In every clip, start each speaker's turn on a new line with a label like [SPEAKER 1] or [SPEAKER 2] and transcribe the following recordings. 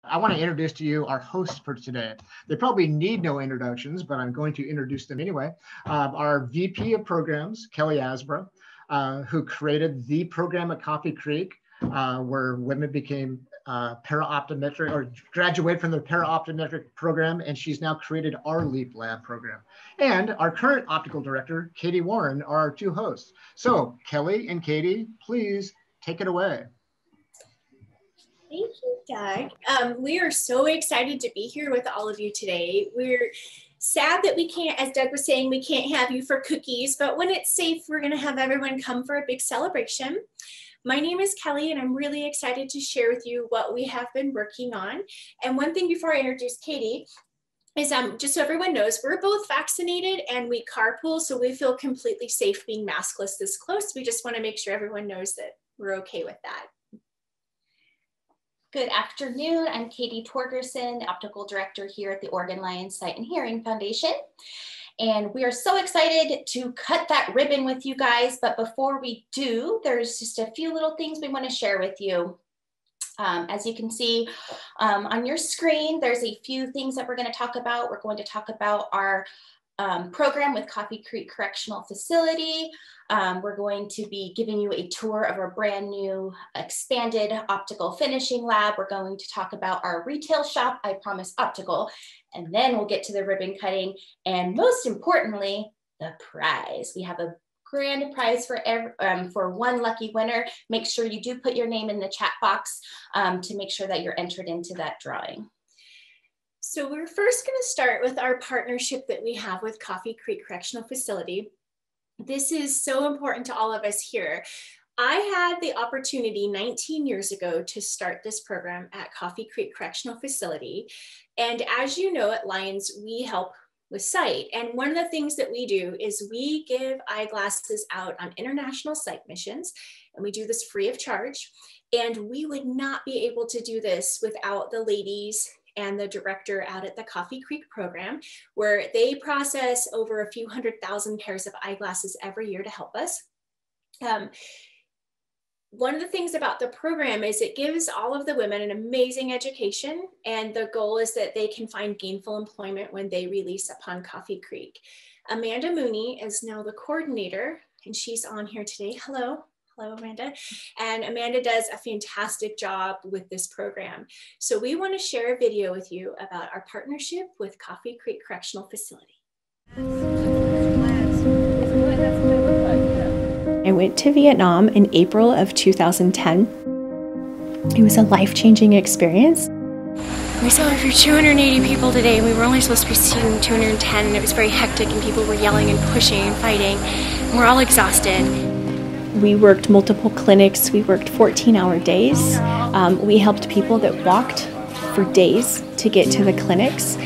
[SPEAKER 1] I want to introduce to you our host for today. They probably need no introductions, but I'm going to introduce them anyway. Our VP of Programs, Kelly Asbra, who created the program at Coffee Creek, where women became para-optometric or graduate from the para-optometric program, and she's now created our LEAP Lab program. And our current optical director, Katie Warren, are our two hosts. So Kelly and Katie, please take it away.
[SPEAKER 2] Thank you, Doug. We are so excited to be here with all of you today. We're sad that we can't, as Doug was saying, we can't have you for cookies, but when it's safe, we're going to have everyone come for a big celebration. My name is Kelly, and I'm really excited to share with you what we have been working on. And one thing before I introduce Katie is just so everyone knows, we're both vaccinated and we carpool, so we feel completely safe being maskless this close. We just want to make sure everyone knows that we're okay with that.
[SPEAKER 3] Good afternoon. I'm Katie Torgerson, the Optical Director here at the Oregon Lions Sight and Hearing Foundation. And we are so excited to cut that ribbon with you guys. But before we do, there's just a few little things we want to share with you. As you can see on your screen, there's a few things that we're going to talk about. We're going to talk about our program with Coffee Creek Correctional Facility. We're going to be giving you a tour of our brand new expanded optical finishing lab. We're going to talk about our retail shop, I Promise Optical, and then we'll get to the ribbon cutting. And most importantly, the prize. We have a grand prize for one lucky winner. Make sure you do put your name in the chat box to make sure that you're entered into that drawing.
[SPEAKER 2] So we're first going to start with our partnership that we have with Coffee Creek Correctional Facility. This is so important to all of us here. I had the opportunity 19 years ago to start this program at Coffee Creek Correctional Facility. And as you know, at Lions, we help with sight. And one of the things that we do is we give eyeglasses out on international sight missions, and we do this free of charge. And we would not be able to do this without the ladies and the director out at the Coffee Creek program, where they process over a few 100,000 pairs of eyeglasses every year to help us. One of the things about the program is it gives all of the women an amazing education, and the goal is that they can find gainful employment when they release upon Coffee Creek. Amanda Mooney is now the coordinator, and she's on here today. Hello. Hello, Amanda. And Amanda does a fantastic job with this program. So we want to share a video with you about our partnership with Coffee Creek Correctional Facility.
[SPEAKER 4] I went to Vietnam in April of 2010. It was a life-changing experience.
[SPEAKER 5] We saw over 280 people today. We were only supposed to be seeing 210, and it was very hectic, and people were yelling and pushing and fighting. And we're all exhausted.
[SPEAKER 4] We worked multiple clinics. We worked 14-hour days. We helped people that walked for days to get to the clinics.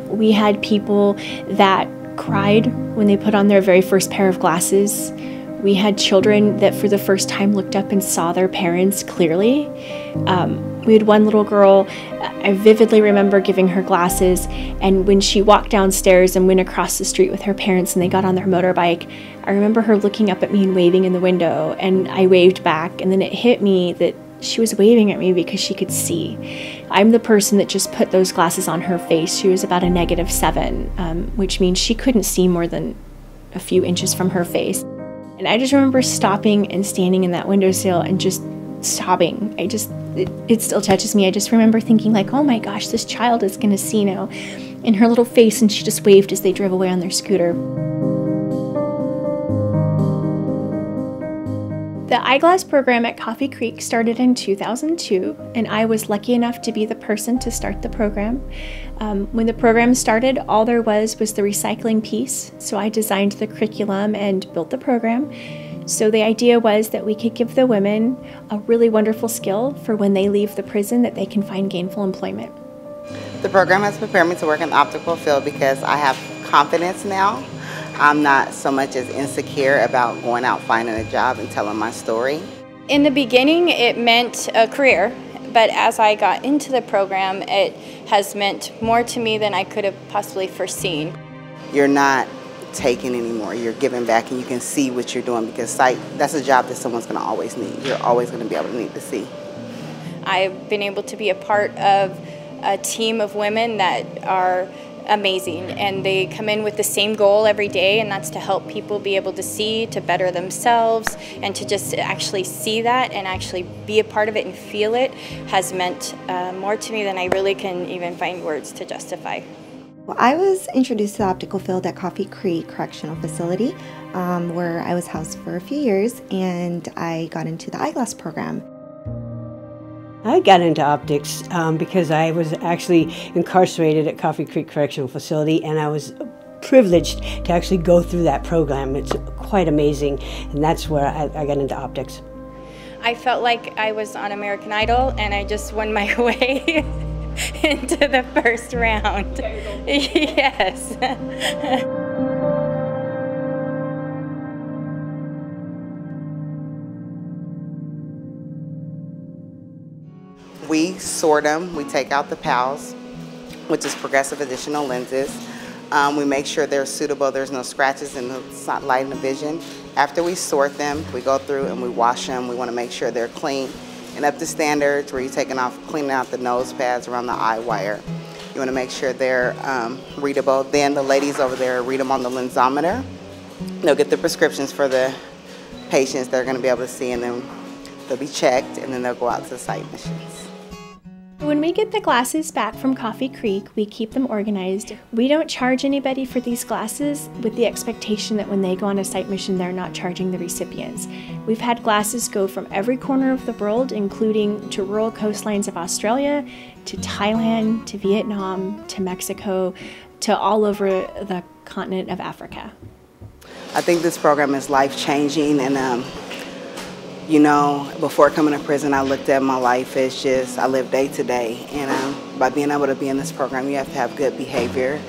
[SPEAKER 4] We had people that cried when they put on their very first pair of glasses. We had children that for the first time looked up and saw their parents clearly. We had one little girl, I vividly remember giving her glasses, and when she walked downstairs and went across the street with her parents and they got on their motorbike, I remember her looking up at me and waving in the window, and I waved back, and then it hit me that she was waving at me because she could see. I'm the person that just put those glasses on her face. She was about a -7, which means she couldn't see more than a few inches from her face. And I just remember stopping and standing in that windowsill and just sobbing. It still touches me. I just remember thinking like, oh my gosh, this child is gonna see now in her little face, and she just waved as they drove away on their scooter. The eyeglass program at Coffee Creek started in 2002, and I was lucky enough to be the person to start the program. When the program started, all there was the recycling piece, so I designed the curriculum and built the program. So the idea was that we could give the women a really wonderful skill for when they leave the prison, that they can find gainful employment.
[SPEAKER 6] The program has prepared me to work in the optical field because I have confidence now. I'm not so much as insecure about going out finding a job and telling my story.
[SPEAKER 7] In the beginning, it meant a career, but as I got into the program, it has meant more to me than I could have possibly foreseen.
[SPEAKER 6] You're not taking anymore, you're giving back, and you can see what you're doing, because sight, that's a job that someone's going to always need. You're always going to be able to need to see.
[SPEAKER 7] I've been able to be a part of a team of women that are amazing, and they come in with the same goal every day, and that's to help people be able to see, to better themselves, and to just actually see that and actually be a part of it and feel it has meant more to me than I really can even find words to justify.
[SPEAKER 8] Well, I was introduced to the optical field at Coffee Creek Correctional Facility, where I was housed for a few years, and I got into the eyeglass program.
[SPEAKER 9] I got into optics because I was actually incarcerated at Coffee Creek Correctional Facility, and I was privileged to actually go through that program. It's quite amazing, and that's where I got into optics.
[SPEAKER 7] I felt like I was on American Idol, and I just won my way into the first round. Yes.
[SPEAKER 6] We sort them, we take out the PALs, which is progressive additional lenses. We make sure they're suitable, there's no scratches in the light and the vision. After we sort them, we go through and we wash them. We want to make sure they're clean and up to standards, where you're cleaning out the nose pads around the eye wire. You want to make sure they're readable. Then the ladies over there read them on the lensometer. They'll get the prescriptions for the patients they're going to be able to see, and then they'll be checked, and then they'll go out to the sight machines.
[SPEAKER 4] When we get the glasses back from Coffee Creek, we keep them organized. We don't charge anybody for these glasses with the expectation that when they go on a sight mission, they're not charging the recipients. We've had glasses go from every corner of the world, including to rural coastlines of Australia, to Thailand, to Vietnam, to Mexico, to all over the continent of Africa.
[SPEAKER 6] I think this program is life-changing, and you know, before coming to prison, I looked at my life as just, I live day to day. And by being able to be in this program, you have to have good behavior,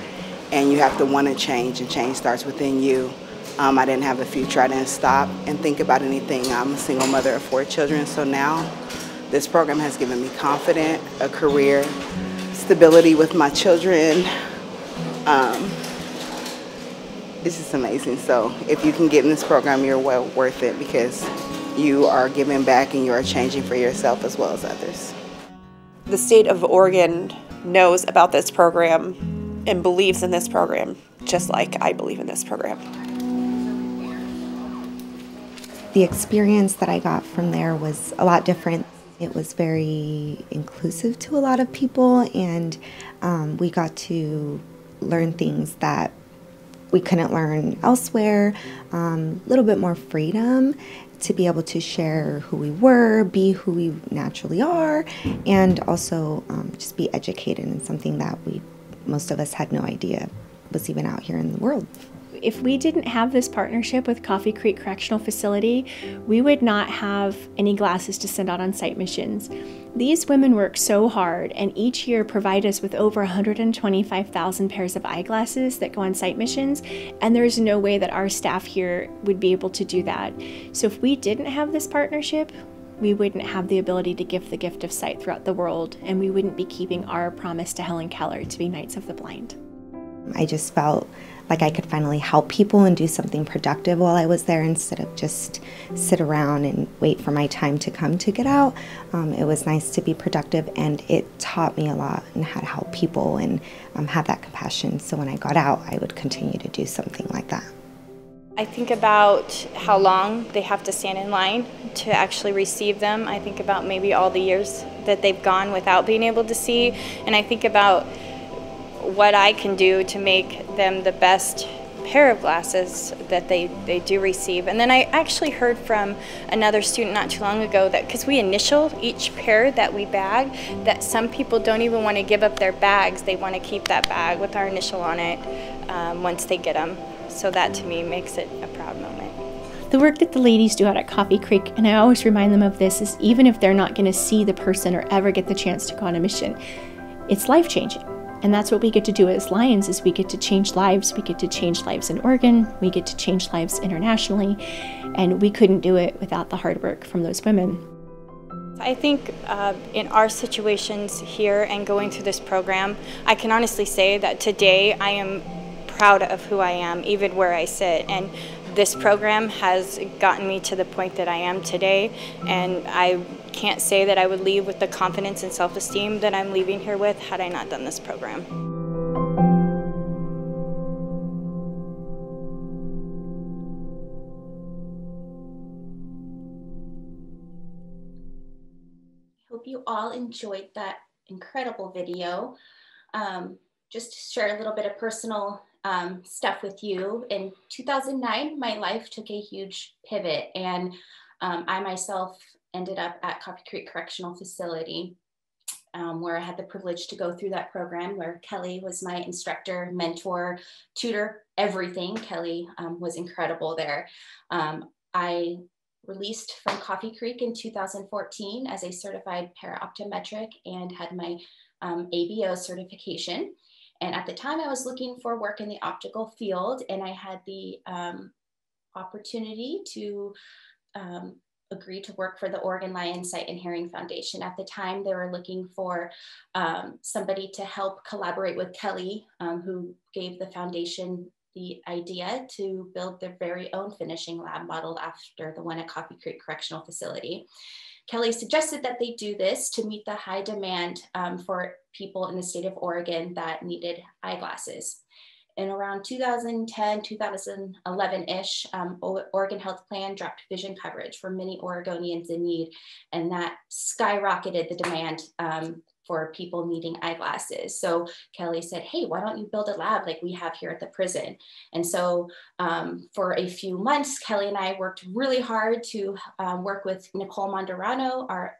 [SPEAKER 6] and you have to want to change, and change starts within you. I didn't have a future, I didn't stop and think about anything. I'm a single mother of 4 children, so now this program has given me confidence, a career, stability with my children. It's just amazing. So if you can get in this program, you're well worth it, because you are giving back and you are changing for yourself as well as others.
[SPEAKER 10] The state of Oregon knows about this program and believes in this program, just like I believe in this program.
[SPEAKER 8] The experience that I got from there was a lot different. It was very inclusive to a lot of people, and we got to learn things that we couldn't learn elsewhere, a little bit more freedom to be able to share who we were, be who we naturally are, and also just be educated in something that most of us had no idea was even out here in the world.
[SPEAKER 4] If we didn't have this partnership with Coffee Creek Correctional Facility, we would not have any glasses to send out on sight missions. These women work so hard, and each year provide us with over 125,000 pairs of eyeglasses that go on sight missions, and there's no way that our staff here would be able to do that. So if we didn't have this partnership, we wouldn't have the ability to give the gift of sight throughout the world, and we wouldn't be keeping our promise to Helen Keller to be Knights of the Blind.
[SPEAKER 8] I just felt like I could finally help people and do something productive while I was there, instead of just sit around and wait for my time to come to get out. It was nice to be productive, and it taught me a lot on how to help people and have that compassion. So when I got out, I would continue to do something like that.
[SPEAKER 7] I think about how long they have to stand in line to actually receive them. I think about maybe all the years that they've gone without being able to see, and I think about what I can do to make them the best pair of glasses that they do receive. And then I actually heard from another student not too long ago that because we initial each pair that we bag, that some people don't even want to give up their bags. They want to keep that bag with our initial on it once they get them. So that to me makes it a proud moment.
[SPEAKER 4] The work that the ladies do out at Coffee Creek, and I always remind them of this, is even if they're not going to see the person or ever get the chance to go on a mission, it's life-changing. And that's what we get to do as Lions, is we get to change lives. We get to change lives in Oregon. We get to change lives internationally. And we couldn't do it without the hard work from those women.
[SPEAKER 7] I think in our situations here and going through this program, I can honestly say that today I am proud of who I am, even where I sit. And this program has gotten me to the point that I am today. And I can't say that I would leave with the confidence and self-esteem that I'm leaving here with had I not done this program.
[SPEAKER 3] Hope you all enjoyed that incredible video. Just to share a little bit of personal stuff with you. In 2009, my life took a huge pivot, and I myself ended up at Coffee Creek Correctional Facility, where I had the privilege to go through that program, where Kelly was my instructor, mentor, tutor, everything. Kelly was incredible there. I released from Coffee Creek in 2014 as a certified para-optometric and had my ABO certification. And at the time I was looking for work in the optical field, and I had the opportunity to agree to work for the Oregon Lion Sight and Hearing Foundation. At the time they were looking for somebody to help collaborate with Kelly, who gave the foundation the idea to build their very own finishing lab modeled after the one at Coffee Creek Correctional Facility. Kelly suggested that they do this to meet the high demand for people in the state of Oregon that needed eyeglasses. In around 2010, 2011-ish, Oregon Health Plan dropped vision coverage for many Oregonians in need, and that skyrocketed the demand for people needing eyeglasses. So Kelly said, hey, why don't you build a lab like we have here at the prison? And so for a few months, Kelly and I worked really hard to work with Nicole Monderano, our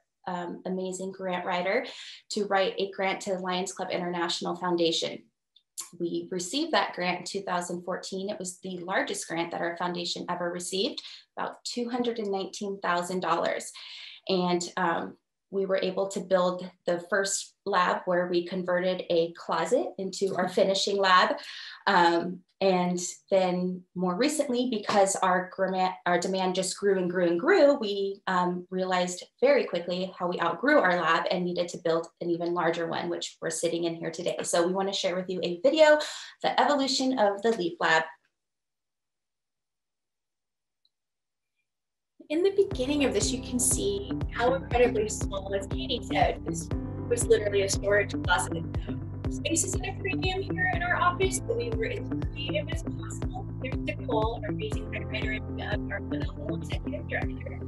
[SPEAKER 3] amazing grant writer, to write a grant to the Lions Club International Foundation. We received that grant in 2014. It was the largest grant that our foundation ever received, about $219,000. And we were able to build the first lab where we converted a closet into our finishing lab. And then more recently, because our demand just grew and grew and grew, we realized very quickly how we outgrew our lab and needed to build an even larger one, which we're sitting in here today. So we want to share with you a video, the evolution of the LEAP lab.
[SPEAKER 2] In the beginning of this, you can see how incredibly small, as Katie said, this was literally a storage closet. Space is at a premium here in our office, but we were as creative as possible. There's Nicole, our amazing writer, and our phenomenal executive director.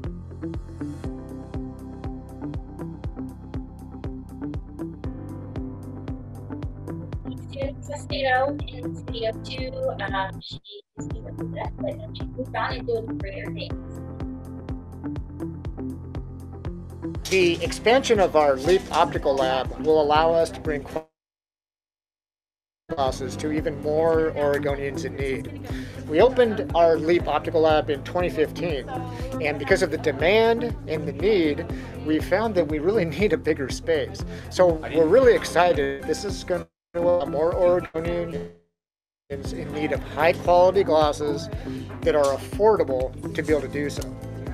[SPEAKER 2] Sestero in Studio 2, she's here with us, but she moved on and doing greater things.
[SPEAKER 1] The expansion of our LEAP Optical Lab will allow us to bring glasses to even more Oregonians in need. We opened our LEAP Optical Lab in 2015, and because of the demand and the need, we found that we really need a bigger space. So we're really excited. This is going to allow more Oregonians in need of high quality glasses that are affordable to be able to do so.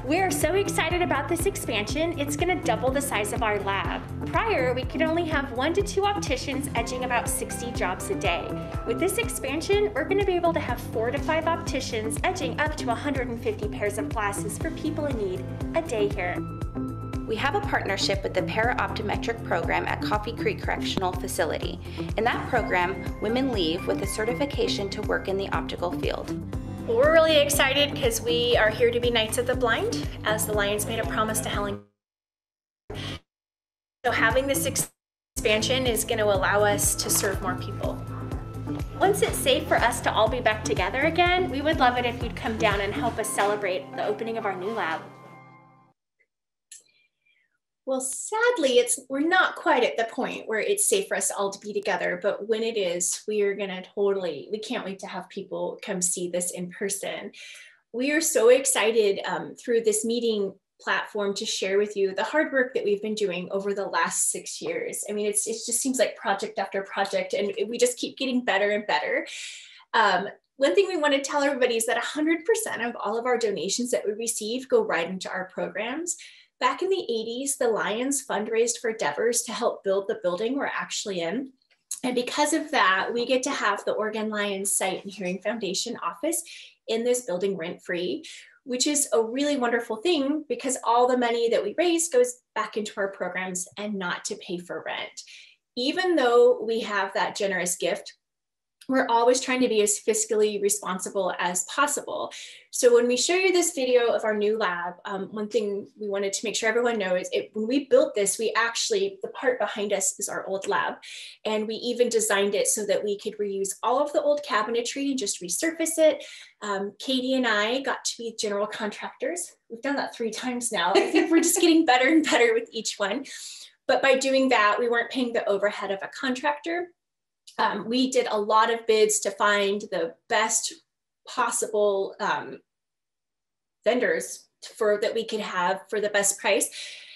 [SPEAKER 11] We are so excited about this expansion. It's going to double the size of our lab. Prior, we could only have 1 to 2 opticians edging about 60 jobs a day. With this expansion, we're going to be able to have 4 to 5 opticians edging up to 150 pairs of glasses for people in need a day here.
[SPEAKER 3] We have a partnership with the Para-Optometric program at Coffee Creek Correctional Facility. In that program, women leave with a certification to work in the optical field.
[SPEAKER 11] We're really excited because we are here to be Knights of the Blind, as the Lions made a promise to Helen. So having this expansion is going to allow us to serve more people. Once it's safe for us to all be back together again, we would love it if you'd come down and help us celebrate the opening of our new lab.
[SPEAKER 2] Well, sadly, we're not quite at the point where it's safe for us all to be together, but when it is, we are gonna we can't wait to have people come see this in person. We are so excited through this meeting platform to share with you the hard work that we've been doing over the last 6 years. I mean, it just seems like project after project, and we just keep getting better and better. One thing we want to tell everybody is that 100% of all of our donations that we receive go right into our programs. Back in the 80s, the Lions fundraised for Devers to help build the building we're actually in. And because of that, we get to have the Oregon Lions Sight and Hearing Foundation office in this building rent-free. which is a really wonderful thing because all the money that we raise goes back into our programs and not to pay for rent. Even though we have that generous gift, we're always trying to be as fiscally responsible as possible. So when we show you this video of our new lab, one thing we wanted to make sure everyone knows, when we built this, we actually, the part behind us is our old lab. And we even designed it so that we could reuse all of the old cabinetry and just resurface it. Katie and I got to be general contractors. We've done that 3 times now. I think we're just getting better and better with each one. But by doing that, we weren't paying the overhead of a contractor. We did a lot of bids to find the best possible vendors that we could have for the best price.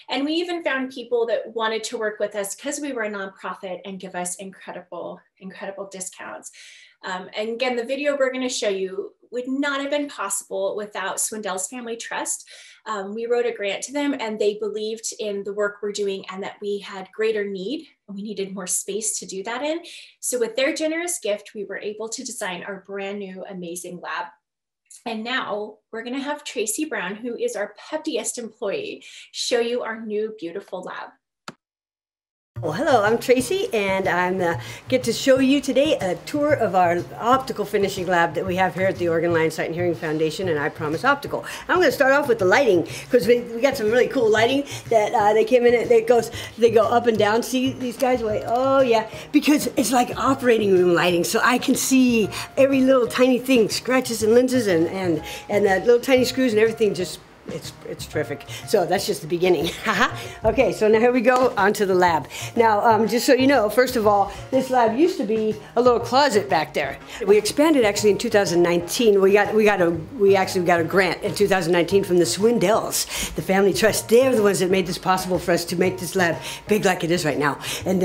[SPEAKER 2] And we even found people that wanted to work with us because we were a nonprofit and give us incredible, incredible discounts. And again, the video we're going to show you would not have been possible without Swindell's Family Trust. We wrote a grant to them and they believed in the work we're doing and that we had greater need and we needed more space to do that in. So with their generous gift, we were able to design our brand new amazing lab. And now we're going to have Tracy Brown, who is our peppiest employee, show you our new beautiful lab.
[SPEAKER 9] Well, hello, I'm Tracy, and I get to show you today a tour of our optical finishing lab that we have here at the Oregon Lion Sight and Hearing Foundation and I Promise Optical. I'm going to start off with the lighting because we got some really cool lighting that they came in and they go up and down. See these guys? Wait, oh yeah, because it's like operating room lighting, so I can see every little tiny thing, scratches and lenses and little tiny screws and everything. Just it's terrific. So that's just the beginning. Okay, so now here we go onto the lab. Now, just so you know, first of all, this lab used to be a little closet back there. We expanded actually in 2019. We actually got a grant in 2019 from the Swindells, the family trust. They're the ones that made this possible for us to make this lab big like it is right now, and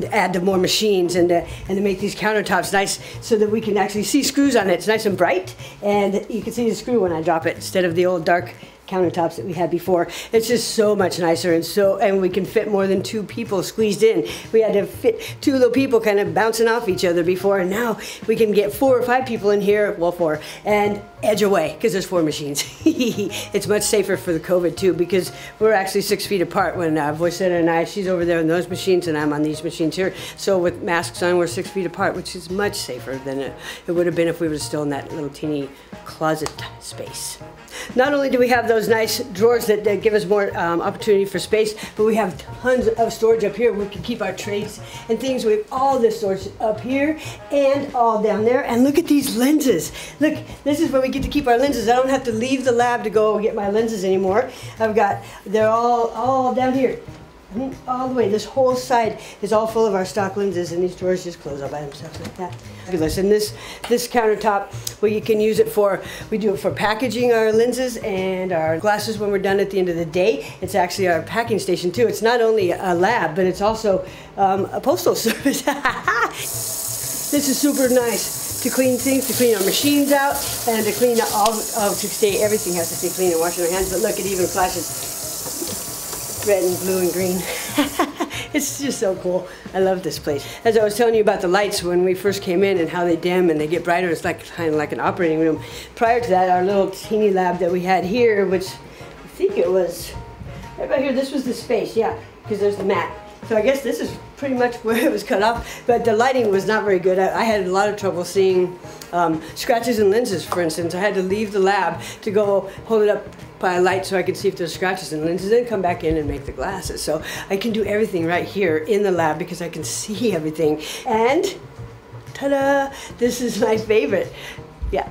[SPEAKER 9] add the more machines and to make these countertops nice so that we can actually see screws on it. It's nice and bright, and you can see the screw when I drop it instead of the old dark countertops that we had before. It's just so much nicer, and we can fit more than 2 people squeezed in. We had to fit 2 little people kind of bouncing off each other before, and now we can get 4 or 5 people in here, well 4, and edge away because there's 4 machines. It's much safer for the COVID too because we're actually 6 feet apart when Voicetta and I, she's over there on those machines and I'm on these machines here. So with masks on, we're 6 feet apart, which is much safer than it would have been if we were still in that little teeny closet space. Not only do we have those nice drawers that give us more opportunity for space, but we have tons of storage up here. We can keep our trays and things. We have all this storage up here and all down there. And look at these lenses. Look, this is where we get to keep our lenses. I don't have to leave the lab to go get my lenses anymore. They're all down here. All the way, this whole side is all full of our stock lenses, and these drawers just close up by themselves like that. Fabulous. And this countertop, well, you can use it we do it for packaging our lenses and our glasses when we're done at the end of the day. It's actually our packing station too. It's not only a lab, but it's also a postal service. This is super nice to clean things, to clean our machines out, and to clean everything has to stay clean and washing our hands. But look, it even flashes red and blue and green. It's just so cool. I love this place. As I was telling you about the lights when we first came in and how they dim and they get brighter, it's like kind of like an operating room. Prior to that, our little teeny lab that we had here, which I think it was right about here, this was the space, yeah, because there's the mat. So I guess this is pretty much where it was cut off, but the lighting was not very good. I had a lot of trouble seeing scratches and lenses, for instance. I had to leave the lab to go hold it up by a light so I could see if there's scratches and lenses, then come back in and make the glasses. So I can do everything right here in the lab because I can see everything. And ta-da! This is my favorite. Yeah,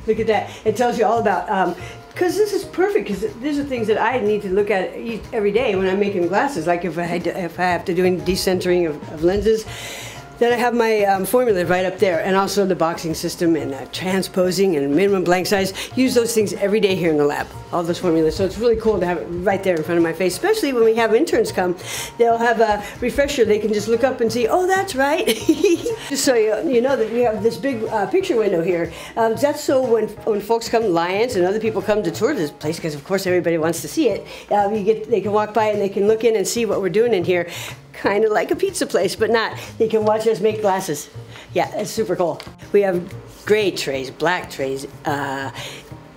[SPEAKER 9] look at that. It tells you all about because this is perfect, because these are things that I need to look at every day when I'm making glasses. Like if I have to do any decentering of lenses, then I have my formula right up there, and also the boxing system and transposing and minimum blank size. Use those things every day here in the lab, all those formulas. So it's really cool to have it right there in front of my face, especially when we have interns come. They'll have a refresher. They can just look up and see, oh, that's right. Just so you know that we have this big picture window here. That's so when folks come, Lions and other people come to tour this place, because of course everybody wants to see it, they can walk by and they can look in and see what we're doing in here. Kind of like a pizza place, but not. They can watch us make glasses. Yeah, it's super cool. We have gray trays, black trays,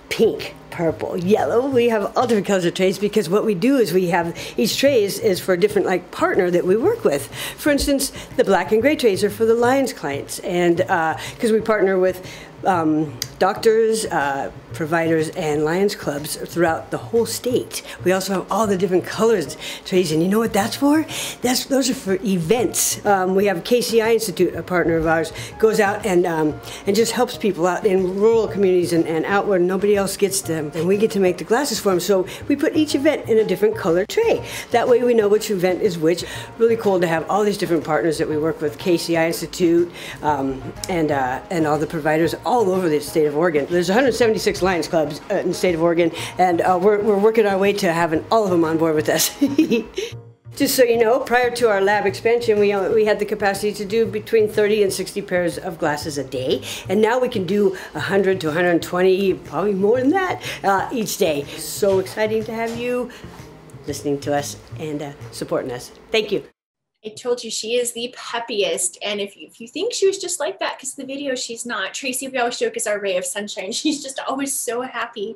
[SPEAKER 9] pink, purple, yellow. We have all different colors of trays because what we do is we have each tray is for a different like partner that we work with. For instance, the black and gray trays are for the Lions clients, and because we partner with doctors, providers, and Lions clubs throughout the whole state. We also have all the different colors trays, and you know what that's for? Those are for events. We have KCI Institute, a partner of ours, goes out and just helps people out in rural communities and out where nobody else gets them, and we get to make the glasses for them. So we put each event in a different color tray. That way we know which event is which. Really cool to have all these different partners that we work with, KCI Institute, and all the providers all over the state of Oregon. There's 176 Lions clubs in the state of Oregon, and we're working our way to having all of them on board with us. Just so you know, prior to our lab expansion, we had the capacity to do between 30 and 60 pairs of glasses a day, and now we can do 100 to 120, probably more than that, each day. So exciting to have you listening to us and supporting us. Thank you.
[SPEAKER 2] I told you she is the peppiest, and if you think she was just like that, because the video she's not. Tracy, we always joke, is our ray of sunshine. She's just always so happy.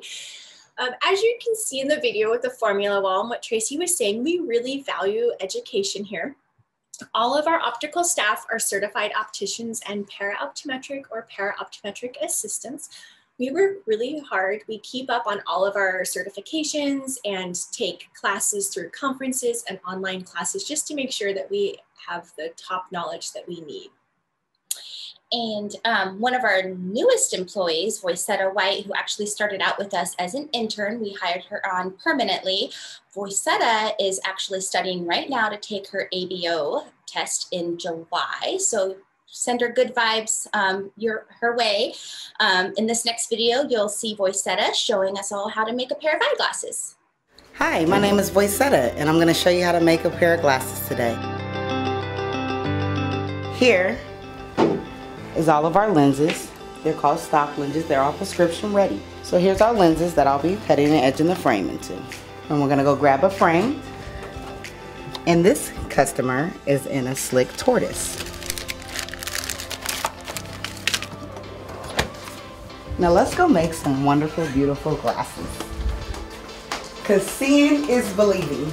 [SPEAKER 2] As you can see in the video with the formula wall and what Tracy was saying, we really value education here. All of our optical staff are certified opticians and para-optometric or para-optometric assistants. We work really hard. We keep up on all of our certifications and take classes through conferences and online classes just to make sure that we have the top knowledge that we need.
[SPEAKER 3] And one of our newest employees, YVETTE White, who actually started out with us as an intern, we hired her on permanently. YVETTE is actually studying right now to take her ABO test in July. So send her good vibes her way. In this next video, you'll see YVETTE showing us all how to make a pair of eyeglasses.
[SPEAKER 6] Hi, my name is YVETTE, and I'm going to show you how to make a pair of glasses today. Here is all of our lenses. They're called stock lenses. They're all prescription ready. So here's our lenses that I'll be cutting and edging the frame into. And we're going to go grab a frame. And this customer is in a slick tortoise. Now let's go make some wonderful, beautiful glasses. Because seeing is believing.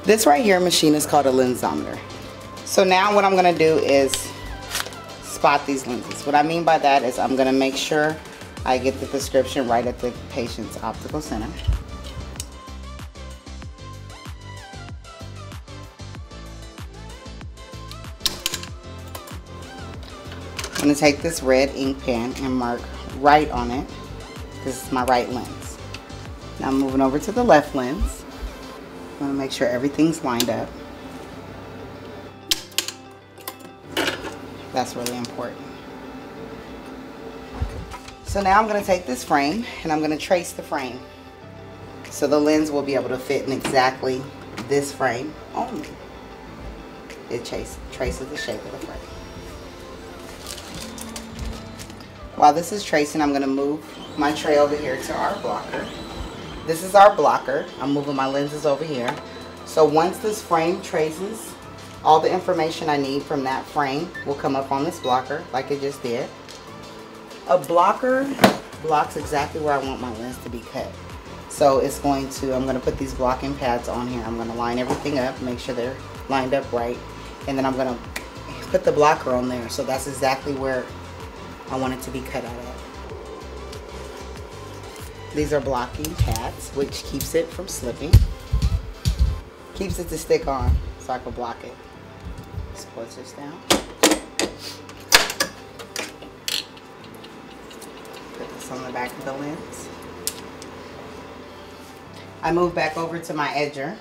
[SPEAKER 6] This right here machine is called a lensometer. So now what I'm going to do is spot these lenses. What I mean by that is I'm going to make sure I get the prescription right at the patient's optical center. I'm going to take this red ink pen and mark right on it. This is my right lens. Now I'm moving over to the left lens. I'm going to make sure everything's lined up. That's really important. So now I'm going to take this frame and I'm going to trace the frame. So the lens will be able to fit in exactly this frame only. It traces the shape of the frame. While this is tracing, I'm going to move my tray over here to our blocker. This is our blocker. I'm moving my lenses over here. So once this frame traces, all the information I need from that frame will come up on this blocker like it just did. A blocker blocks exactly where I want my lens to be cut. So it's going to, I'm going to put these blocking pads on here. I'm going to line everything up, make sure they're lined up right. And then I'm going to put the blocker on there. So that's exactly where I want it to be cut out at. These are blocking pads, which keeps it from slipping. Keeps it to stick on so I can block it. Just push this down. Put this on the back of the lens. I move back over to my edger.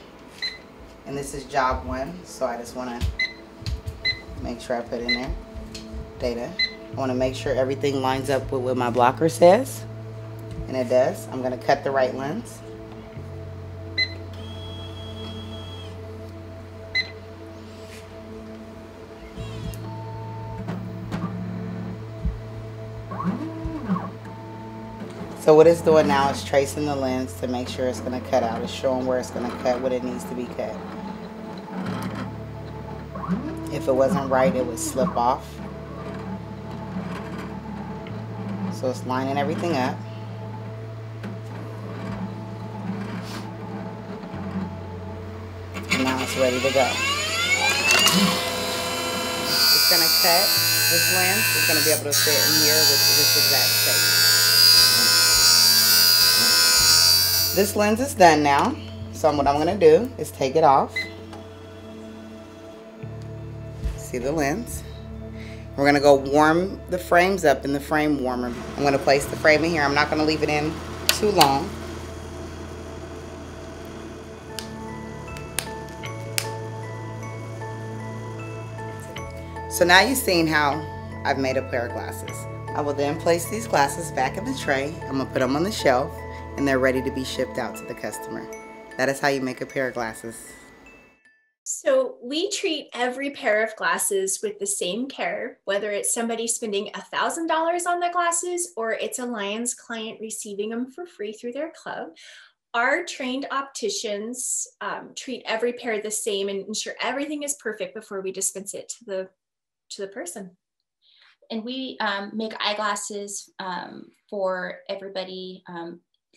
[SPEAKER 6] And this is job 1, so I just want to make sure I put in there data. I want to make sure everything lines up with what my blocker says, and it does. I'm going to cut the right lens. So what it's doing now is tracing the lens to make sure it's going to cut out. It's showing where it's going to cut, what it needs to be cut. If it wasn't right, it would slip off. So it's lining everything up. it's ready to go. It's going to cut this lens. It's going to be able to fit in here with this exact shape. This lens is done now. So what I'm going to do is take it off. See the lens? We're going to go warm the frames up in the frame warmer. I'm going to place the frame in here. I'm not going to leave it in too long. So now you've seen how I've made a pair of glasses. I will then place these glasses back in the tray. I'm going to put them on the shelf and they're ready to be shipped out to the customer. That is how you make a pair of glasses.
[SPEAKER 2] So we treat every pair of glasses with the same care, whether it's somebody spending $1,000 on the glasses or it's a Lions client receiving them for free through their club. Our trained opticians treat every pair the same and ensure everything is perfect before we dispense it to the person.
[SPEAKER 3] And we make eyeglasses for everybody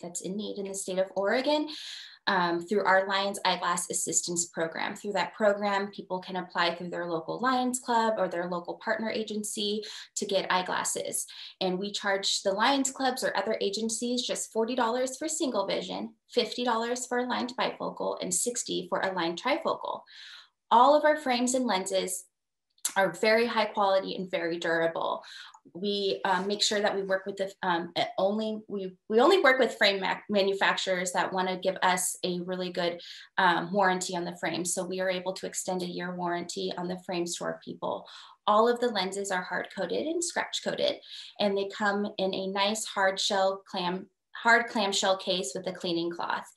[SPEAKER 3] that's in need in the state of Oregon. Through our Lions Eyeglass Assistance Program. Through that program, people can apply through their local Lions Club or their local partner agency to get eyeglasses. And we charge the Lions Clubs or other agencies just $40 for single vision, $50 for aligned bifocal, and $60 for aligned trifocal. All of our frames and lenses are very high quality and very durable. We make sure that we work with the we only work with frame manufacturers that want to give us a really good warranty on the frame. So we are able to extend a year warranty on the frames to our people. All of the lenses are hard coated and scratch coated, and they come in a nice hard clamshell case with a cleaning cloth.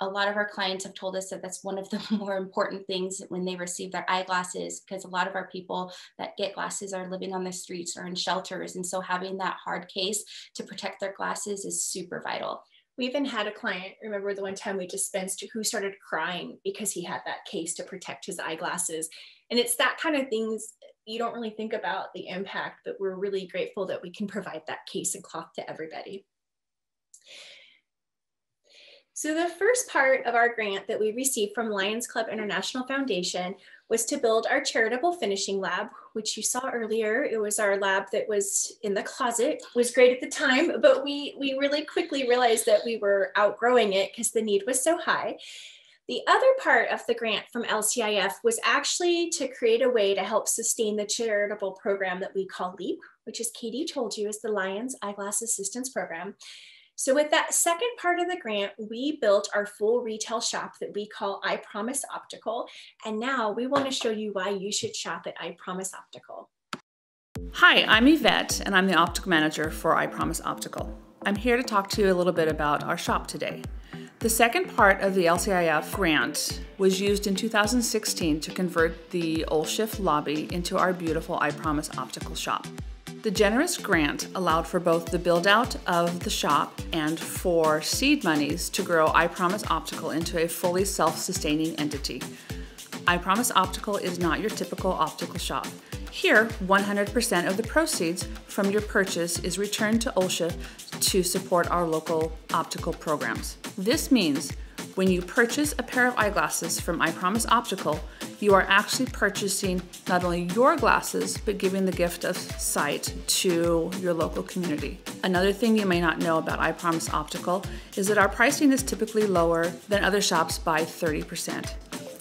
[SPEAKER 3] A lot of our clients have told us that that's one of the more important things when they receive their eyeglasses, because a lot of our people that get glasses are living on the streets or in shelters. And so having that hard case to protect their glasses is super vital.
[SPEAKER 2] We even had a client, remember the one time we dispensed, who started crying because he had that case to protect his eyeglasses. And it's that kind of things you don't really think about the impact, but we're really grateful that we can provide that case and cloth to everybody. So the first part of our grant that we received from Lions Club International Foundation was to build our charitable finishing lab, which you saw earlier. It was our lab that was in the closet. It was great at the time, but we really quickly realized that we were outgrowing it because the need was so high. The other part of the grant from LCIF was actually to create a way to help sustain the charitable program that we call LEAP, which, as Katie told you, is the Lions Eyeglass Assistance Program. So with that second part of the grant, we built our full retail shop that we call I Promise Optical. And now we want to show you why you should shop at I Promise Optical.
[SPEAKER 12] Hi, I'm Yvette, and I'm the optical manager for I Promise Optical. I'm here to talk to you a little bit about our shop today. The second part of the LCIF grant was used in 2016 to convert the OLSHF lobby into our beautiful I Promise Optical shop. The generous grant allowed for both the build out of the shop and for seed monies to grow I Promise Optical into a fully self-sustaining entity. I Promise Optical is not your typical optical shop. Here, 100% of the proceeds from your purchase is returned to OLSHF to support our local optical programs. This means when you purchase a pair of eyeglasses from I Promise Optical, you are actually purchasing not only your glasses, but giving the gift of sight to your local community. Another thing you may not know about I Promise Optical is that our pricing is typically lower than other shops by 30%.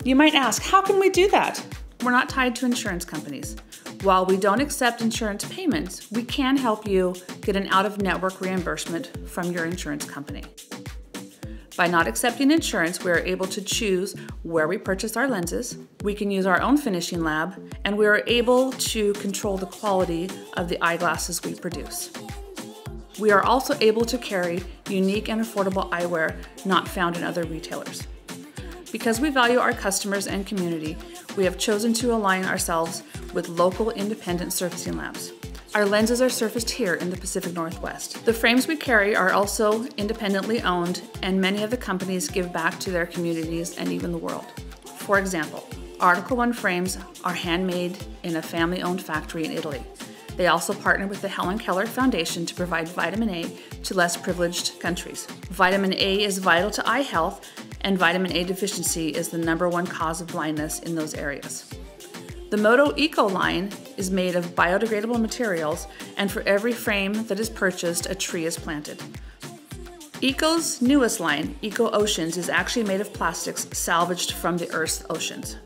[SPEAKER 12] You might ask, how can we do that? We're not tied to insurance companies. While we don't accept insurance payments, we can help you get an out-of-network reimbursement from your insurance company. By not accepting insurance, we are able to choose where we purchase our lenses, we can use our own finishing lab, and we are able to control the quality of the eyeglasses we produce. We are also able to carry unique and affordable eyewear not found in other retailers. Because we value our customers and community, we have chosen to align ourselves with local independent surfacing labs. Our lenses are surfaced here in the Pacific Northwest. The frames we carry are also independently owned, and many of the companies give back to their communities and even the world. For example, Article 1 frames are handmade in a family-owned factory in Italy. They also partner with the Helen Keller Foundation to provide vitamin A to less privileged countries. Vitamin A is vital to eye health, and vitamin A deficiency is the #1 cause of blindness in those areas. The Moto Eco line is made of biodegradable materials, and for every frame that is purchased, a tree is planted. Eco's newest line, Eco Oceans, is actually made of plastics salvaged from the Earth's oceans.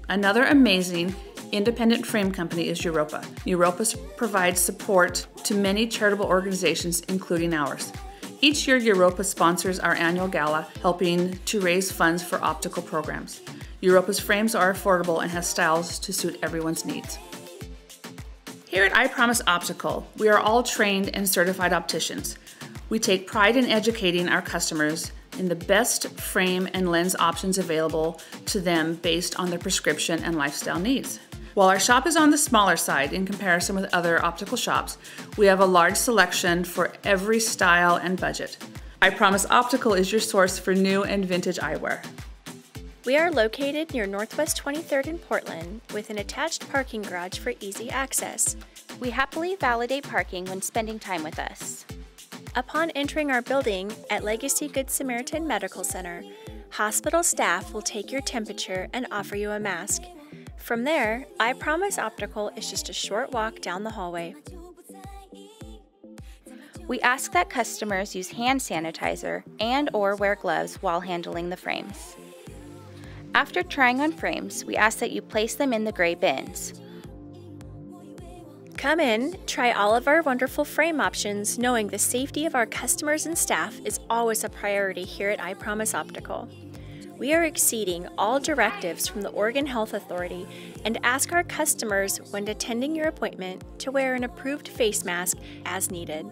[SPEAKER 12] Another amazing independent frame company is Europa. Europa provides support to many charitable organizations, including ours. Each year, Europa sponsors our annual gala, helping to raise funds for optical programs. Europa's frames are affordable and has styles to suit everyone's needs. Here at I Promise Optical, we are all trained and certified opticians. We take pride in educating our customers in the best frame and lens options available to them based on their prescription and lifestyle needs. While our shop is on the smaller side in comparison with other optical shops, we have a large selection for every style and budget. I Promise Optical is your source for new and vintage eyewear.
[SPEAKER 11] We are located near Northwest 23rd in Portland with an attached parking garage for easy access.
[SPEAKER 3] We happily validate parking when spending time with us.
[SPEAKER 11] Upon entering our building at Legacy Good Samaritan Medical Center, hospital staff will take your temperature and offer you a mask. From there, I Promise Optical is just a short walk down the hallway.
[SPEAKER 3] We ask that customers use hand sanitizer and/or wear gloves while handling the frames. After trying on frames, we ask that you place them in the gray bins.
[SPEAKER 11] Come in, try all of our wonderful frame options, knowing the safety of our customers and staff is always a priority here at I Promise Optical. We are exceeding all directives from the Oregon Health Authority and ask our customers when attending your appointment to wear an approved face mask as needed.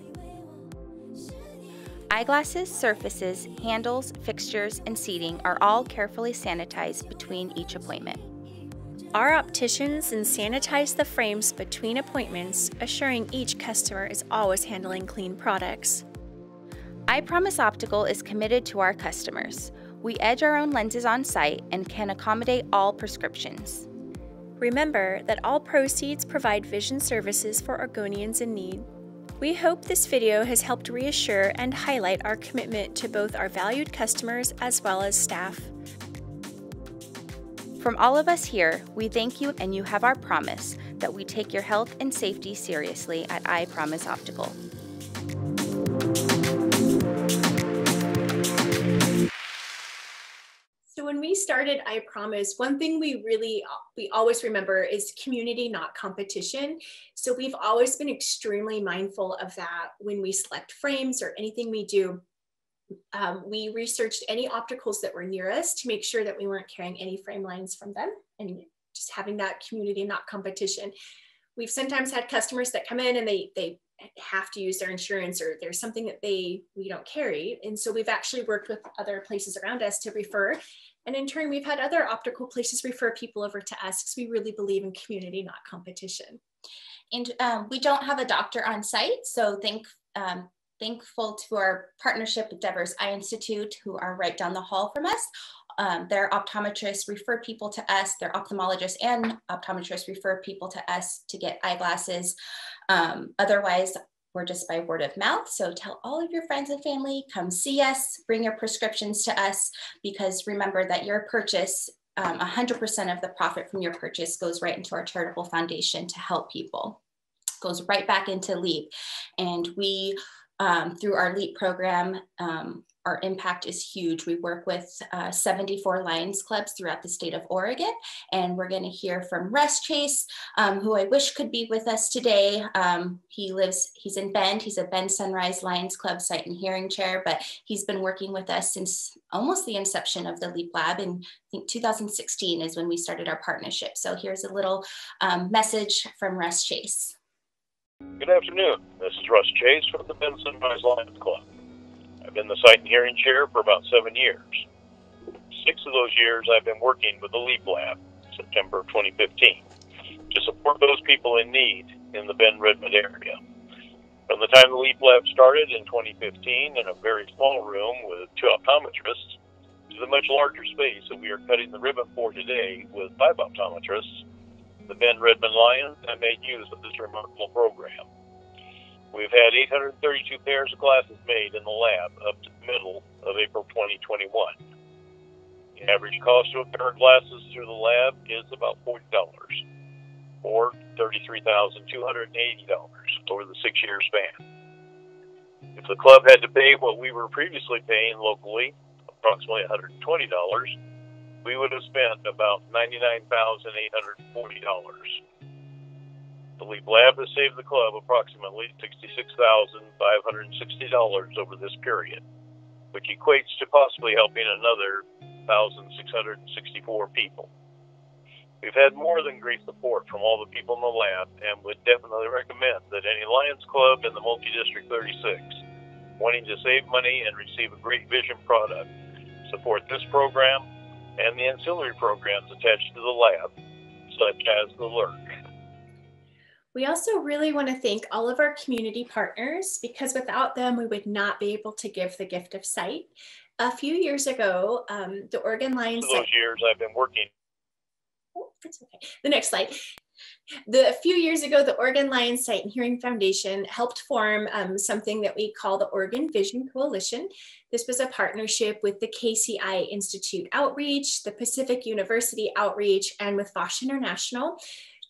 [SPEAKER 3] Eyeglasses, surfaces, handles, fixtures, and seating are all carefully sanitized between each appointment.
[SPEAKER 11] Our opticians sanitize the frames between appointments, assuring each customer is always handling clean products.
[SPEAKER 3] I Promise Optical is committed to our customers. We edge our own lenses on site and can accommodate all prescriptions.
[SPEAKER 11] Remember that all proceeds provide vision services for Oregonians in need. We hope this video has helped reassure and highlight our commitment to both our valued customers as well as staff.
[SPEAKER 3] From all of us here, we thank you, and you have our promise that we take your health and safety seriously at I Promise Optical.
[SPEAKER 2] So when we started I Promise, one thing we always remember is community, not competition. So we've always been extremely mindful of that when we select frames or anything we do. We researched any opticals that were near us to make sure that we weren't carrying any frame lines from them, and just having that community, not competition. We've sometimes had customers that come in and they have to use their insurance, or there's something that we don't carry. And so we've actually worked with other places around us to refer. And in turn, we've had other optical places refer people over to us because we really believe in community, not competition.
[SPEAKER 3] And we don't have a doctor on site, so thankful to our partnership with Devers Eye Institute, who are right down the hall from us. Their optometrists refer people to us, their ophthalmologists and optometrists refer people to us to get eyeglasses. Otherwise, we're just by word of mouth. So tell all of your friends and family, come see us, bring your prescriptions to us, because remember that your purchase, 100% of the profit from your purchase goes right into our charitable foundation to help people. Goes right back into LEAP. And we, through our LEAP program, our impact is huge. We work with 74 Lions Clubs throughout the state of Oregon, and we're going to hear from Russ Chase, who I wish could be with us today. He's in Bend. He's a Bend Sunrise Lions Club Sight and Hearing Chair, but he's been working with us since almost the inception of the LEAP Lab. And I think 2016 is when we started our partnership. So here's a little message from Russ Chase.
[SPEAKER 13] Good afternoon. This is Russ Chase from the Bend Sunrise Lions Club. I've been the Sight and Hearing Chair for about 7 years. 6 of those years I've been working with the LEAP Lab, September 2015, to support those people in need in the Bend-Redmond area. From the time the LEAP Lab started in 2015 in a very small room with 2 optometrists, to the much larger space that we are cutting the ribbon for today with 5 optometrists, the Bend-Redmond Lions have made use of this remarkable program. We've had 832 pairs of glasses made in the lab up to the middle of April 2021. The average cost to a pair of glasses through the lab is about $40, or $33,280 over the 6-year span. If the club had to pay what we were previously paying locally, approximately $120, we would have spent about $99,840. The LEAP lab has saved the club approximately $66,560 over this period, which equates to possibly helping another 1,664 people. We've had more than great support from all the people in the lab and would definitely recommend that any Lions Club in the Multi-District 36 wanting to save money and receive a great vision product support this program and the ancillary programs attached to the lab, such as the LERC.
[SPEAKER 2] We also really want to thank all of our community partners, because without them, we would not be able to give the gift of sight. A few years ago, the Oregon Lions...
[SPEAKER 13] For those years I've been working...
[SPEAKER 2] Oh, that's okay. The next slide. A few years ago, the Oregon Lions Sight and Hearing Foundation helped form something that we call the Oregon Vision Coalition. This was a partnership with the KCI Institute Outreach, the Pacific University Outreach, and with Fosh International.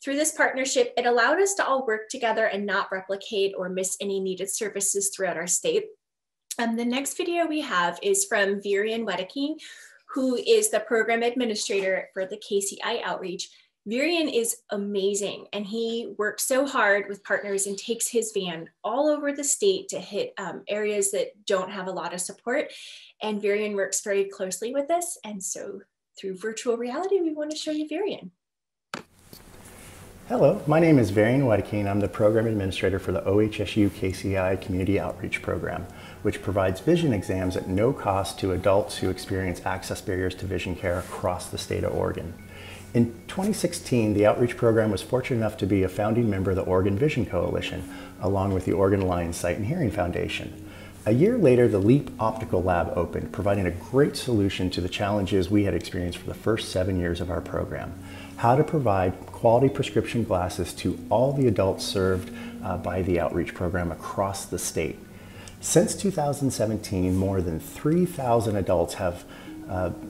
[SPEAKER 2] Through this partnership, it allowed us to all work together and not replicate or miss any needed services throughout our state. The next video we have is from YVETTE, who is the program administrator for the KCI Outreach. Virian is amazing, and he works so hard with partners and takes his van all over the state to hit areas that don't have a lot of support. And Virian works very closely with us. And so through virtual reality, we want to show you Virian.
[SPEAKER 14] Hello, my name is YVETTE, and I'm the Program Administrator for the OHSU KCI Community Outreach Program, which provides vision exams at no cost to adults who experience access barriers to vision care across the state of Oregon. In 2016, the outreach program was fortunate enough to be a founding member of the Oregon Vision Coalition, along with the Oregon Lions Sight and Hearing Foundation. A year later, the LEAP Optical Lab opened, providing a great solution to the challenges we had experienced for the first 7 years of our program. How to provide quality prescription glasses to all the adults served by the outreach program across the state. Since 2017, more than 3,000 adults have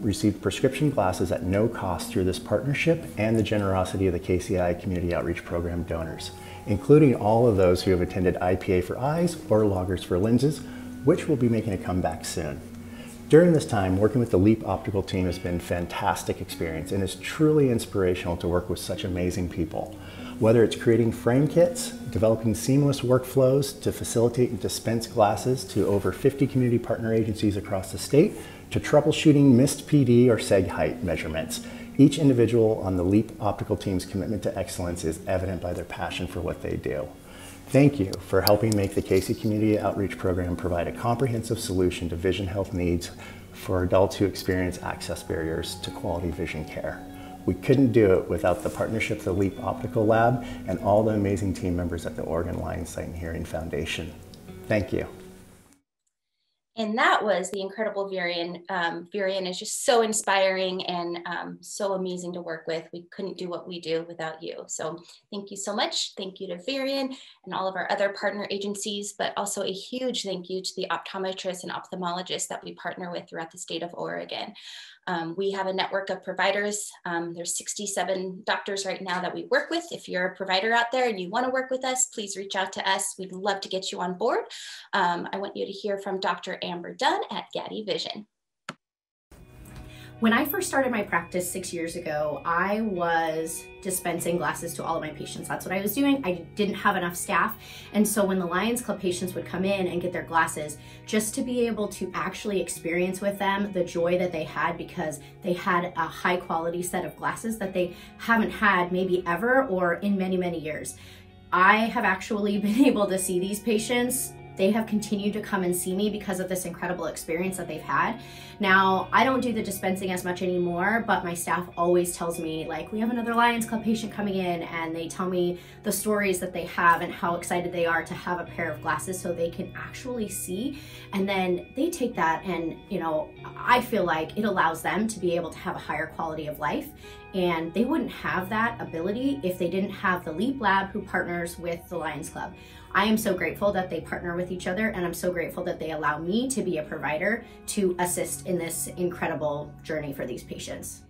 [SPEAKER 14] received prescription glasses at no cost through this partnership and the generosity of the KCI Community Outreach Program donors, including all of those who have attended IPA for Eyes or Loggers for Lenses, which will be making a comeback soon. During this time, working with the LEAP Optical team has been a fantastic experience, and it's truly inspirational to work with such amazing people. Whether it's creating frame kits, developing seamless workflows to facilitate and dispense glasses to over 50 community partner agencies across the state, to troubleshooting missed PD or seg height measurements. Each individual on the LEAP Optical team's commitment to excellence is evident by their passion for what they do. Thank you for helping make the KC Community Outreach Program provide a comprehensive solution to vision health needs for adults who experience access barriers to quality vision care. We couldn't do it without the partnership of the LEAP Optical Lab and all the amazing team members at the Oregon Lions Sight and Hearing Foundation. Thank you.
[SPEAKER 3] And that was the incredible Virian. Virian is just so inspiring and so amazing to work with. We couldn't do what we do without you. So thank you so much. Thank you to Virian and all of our other partner agencies, but also a huge thank you to the optometrists and ophthalmologists that we partner with throughout the state of Oregon. We have a network of providers. There's 67 doctors right now that we work with. If you're a provider out there and you want to work with us, please reach out to us. We'd love to get you on board. I want you to hear from Dr. Amber Dunn at Gaddy Vision.
[SPEAKER 15] When I first started my practice 6 years ago, I was dispensing glasses to all of my patients. That's what I was doing. I didn't have enough staff. And so when the Lions Club patients would come in and get their glasses, just to be able to actually experience with them the joy that they had because they had a high quality set of glasses that they haven't had maybe ever or in many, many years. I have actually been able to see these patients. They have continued to come and see me because of this incredible experience that they've had. Now, I don't do the dispensing as much anymore, but my staff always tells me, like, we have another Lions Club patient coming in, and they tell me the stories that they have and how excited they are to have a pair of glasses so they can actually see. And then they take that and, you know, I feel like it allows them to be able to have a higher quality of life. And they wouldn't have that ability if they didn't have the LEAP Lab who partners with the Lions Club. I am so grateful that they partner with each other, and I'm so grateful that they allow me to be a provider to assist in this incredible journey for these patients.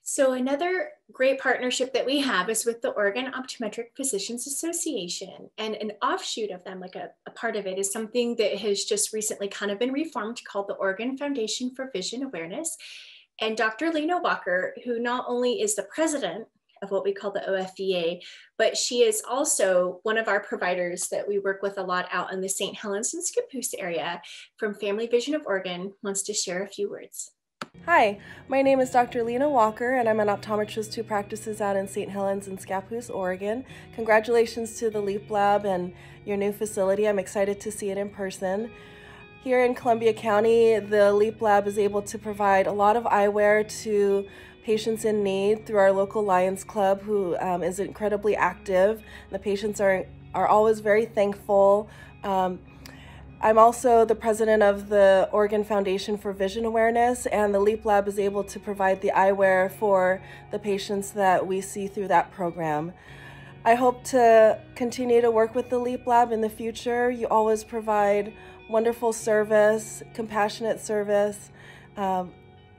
[SPEAKER 2] So another great partnership that we have is with the Oregon Optometric Physicians Association, and an offshoot of them, like a part of it, is something that has just recently kind of been reformed called the Oregon Foundation for Vision Awareness. And Dr. LENA Walker, who not only is the president of what we call the OFVA, but she is also one of our providers that we work with a lot out in the St. Helens and Scappoose area from Family Vision of Oregon, wants to share a few words.
[SPEAKER 16] Hi, my name is Dr. LENA Walker, and I'm an optometrist who practices out in St. Helens and Scappoose, Oregon. Congratulations to the LEAP Lab and your new facility. I'm excited to see it in person. Here in Columbia County, the LEAP Lab is able to provide a lot of eyewear to patients in need through our local Lions Club, who is incredibly active. The patients are always very thankful. I'm also the president of the Oregon Foundation for Vision Awareness, and the LEAP Lab is able to provide the eyewear for the patients that we see through that program. I hope to continue to work with the LEAP Lab in the future. You always provide wonderful service, compassionate service.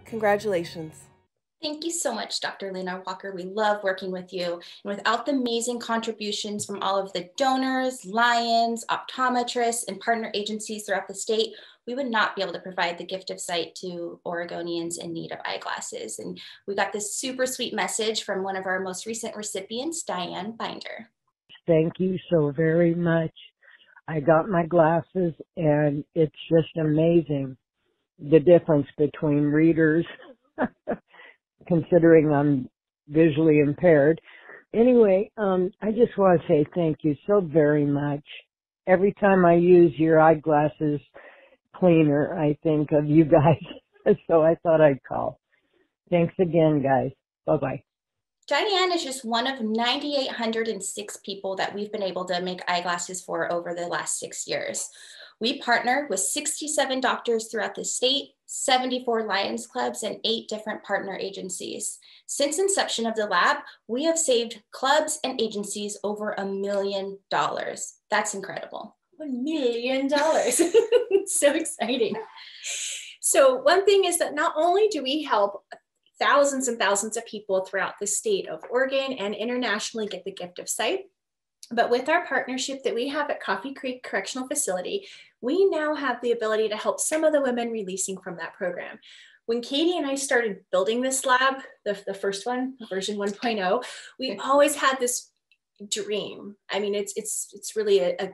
[SPEAKER 16] Congratulations.
[SPEAKER 3] Thank you so much, Dr. LENA Walker. We love working with you. And without the amazing contributions from all of the donors, Lions, optometrists, and partner agencies throughout the state, we would not be able to provide the gift of sight to Oregonians in need of eyeglasses. And we got this super sweet message from one of our most recent recipients, Diane Binder.
[SPEAKER 17] Thank you so very much. I got my glasses, and it's just amazing the difference between readers considering I'm visually impaired. Anyway, I just want to say thank you so very much. Every time I use your eyeglasses cleaner, I think of you guys, so I thought I'd call. Thanks again, guys. Bye-bye.
[SPEAKER 3] Diane is just one of 9,806 people that we've been able to make eyeglasses for over the last 6 years. We partner with 67 doctors throughout the state, 74 Lions Clubs, and 8 different partner agencies. Since inception of the lab, we have saved clubs and agencies over $1 million. That's incredible.
[SPEAKER 2] $1 million. So exciting. So one thing is that not only do we help thousands and thousands of people throughout the state of Oregon and internationally get the gift of sight, but with our partnership that we have at Coffee Creek Correctional Facility, we now have the ability to help some of the women releasing from that program. When Katie and I started building this lab, the first one, version 1.0, we always had this dream. I mean, it's really a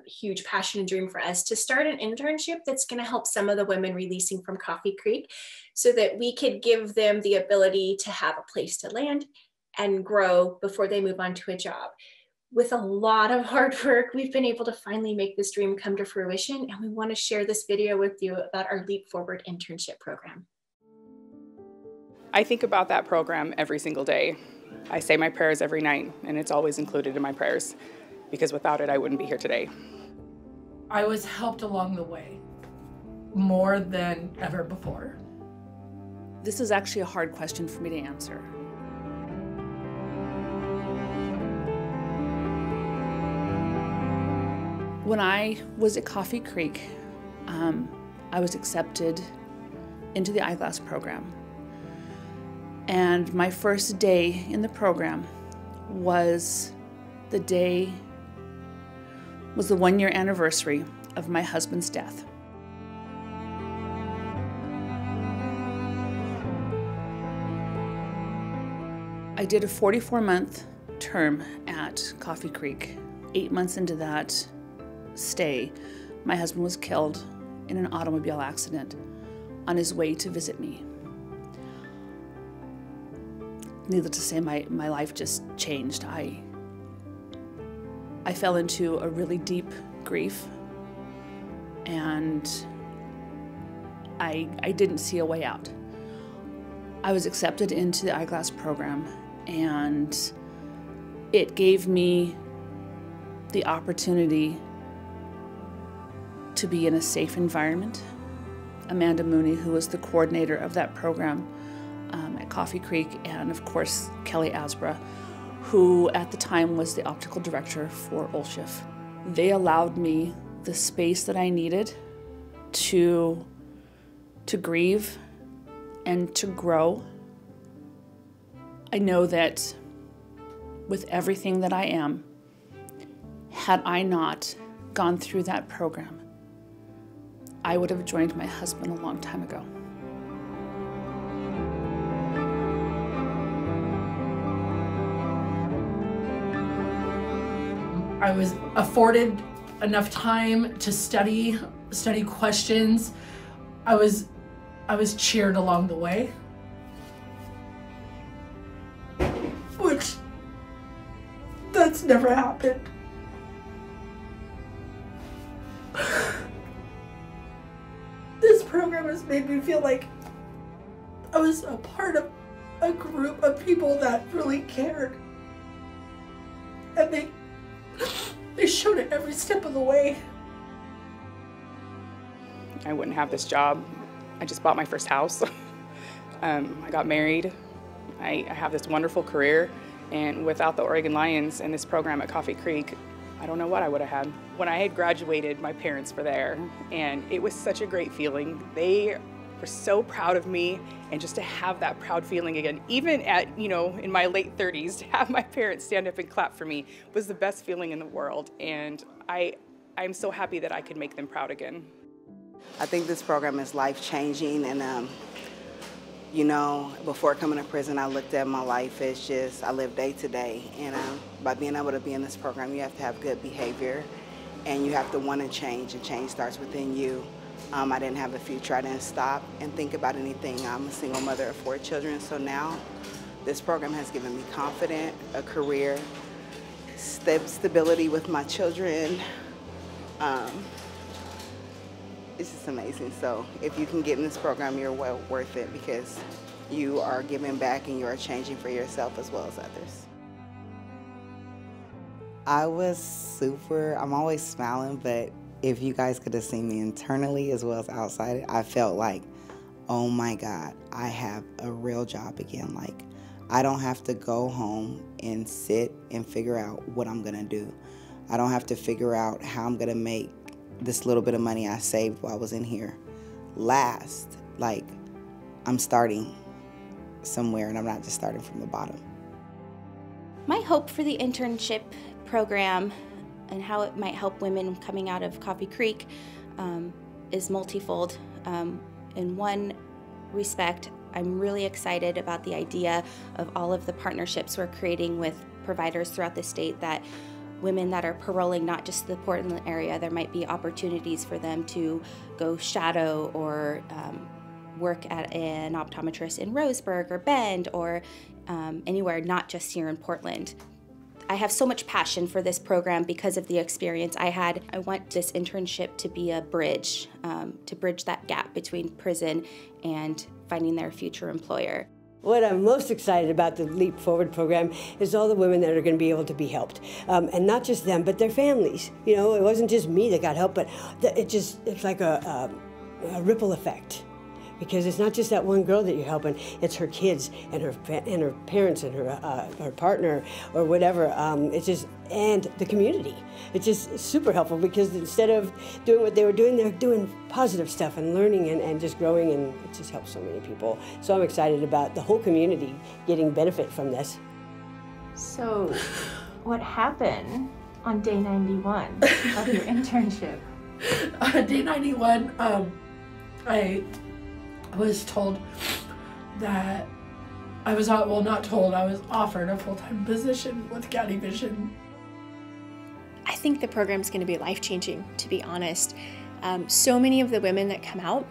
[SPEAKER 2] huge passion and dream for us to start an internship that's going to help some of the women releasing from Coffee Creek so that we could give them the ability to have a place to land and grow before they move on to a job. With a lot of hard work, we've been able to finally make this dream come to fruition, and we want to share this video with you about our Leap Forward internship program.
[SPEAKER 18] I think about that program every single day. I say my prayers every night, and it's always included in my prayers, because without it, I wouldn't be here today.
[SPEAKER 19] I was helped along the way more than ever before.
[SPEAKER 12] This is actually a hard question for me to answer. When I was at Coffee Creek, I was accepted into the eyeglass program. And my first day in the program was the 1-year anniversary of my husband's death. I did a 44-month term at Coffee Creek. 8 months into that stay, my husband was killed in an automobile accident on his way to visit me. Needless to say, my life just changed. I fell into a really deep grief, and I didn't see a way out. I was accepted into the eyeglass program, and it gave me the opportunity to be in a safe environment. Amanda Mooney, who was the coordinator of that program, at Coffee Creek, and of course Kelly Asbra, who at the time was the optical director for OLSHF. They allowed me the space that I needed to grieve and to grow. I know that with everything that I am, had I not gone through that program, I would have joined my husband a long time ago.
[SPEAKER 19] I was afforded enough time to study questions. I was cheered along the way, which that's never happened. This program has made me feel like I was a part of a group of people that really cared, and they showed it every step of the way.
[SPEAKER 18] I wouldn't have this job. I just bought my first house. I got married. I have this wonderful career, and without the Oregon Lions and this program at Coffee Creek, I don't know what I would have had. When I had graduated, my parents were there, and it was such a great feeling. They were so proud of me, and just to have that proud feeling again, even at, in my late 30s, to have my parents stand up and clap for me was the best feeling in the world, and I'm so happy that I could make them proud again.
[SPEAKER 6] I think this program is life-changing, and before coming to prison, I looked at my life as just, I live day to day, and by being able to be in this program, you have to have good behavior, and you have to want to change, and change starts within you. I didn't have a future, I didn't stop and think about anything. I'm a single mother of 4 children, so now this program has given me confidence, a career, stability with my children. It's just amazing. So if you can get in this program, you're well worth it, because you are giving back and you are changing for yourself as well as others. I was I'm always smiling, but if you guys could have seen me internally as well as outside, I felt like, oh my God, I have a real job again. Like, I don't have to go home and sit and figure out what I'm gonna do. I don't have to figure out how I'm gonna make this little bit of money I saved while I was in here last. Like, I'm starting somewhere, and I'm not just starting from the bottom.
[SPEAKER 3] My hope for the internship program and how it might help women coming out of Coffee Creek is multifold. In one respect, I'm really excited about the idea of all of the partnerships we're creating with providers throughout the state, that women that are paroling not just the Portland area, there might be opportunities for them to go shadow or work at an optometrist in Roseburg or Bend or anywhere not just here in Portland. I have so much passion for this program because of the experience I had. I want this internship to be a bridge, to bridge that gap between prison and finding their future employer.
[SPEAKER 9] What I'm most excited about the Leap Forward program is all the women that are going to be able to be helped. And not just them, but their families. You know, it wasn't just me that got helped, but it's like a ripple effect. Because it's not just that one girl that you're helping, it's her kids and her parents and her partner or whatever. And the community. It's just super helpful, because instead of doing what they were doing, they're doing positive stuff and learning and just growing, and it just helps so many people. So I'm excited about the whole community getting benefit from this.
[SPEAKER 20] So what happened on day 91 of your internship?
[SPEAKER 19] On day 91, I was told that I was not told, I was offered a full-time position with County Vision.
[SPEAKER 4] I think the program's going to be life-changing, to be honest. So many of the women that come out,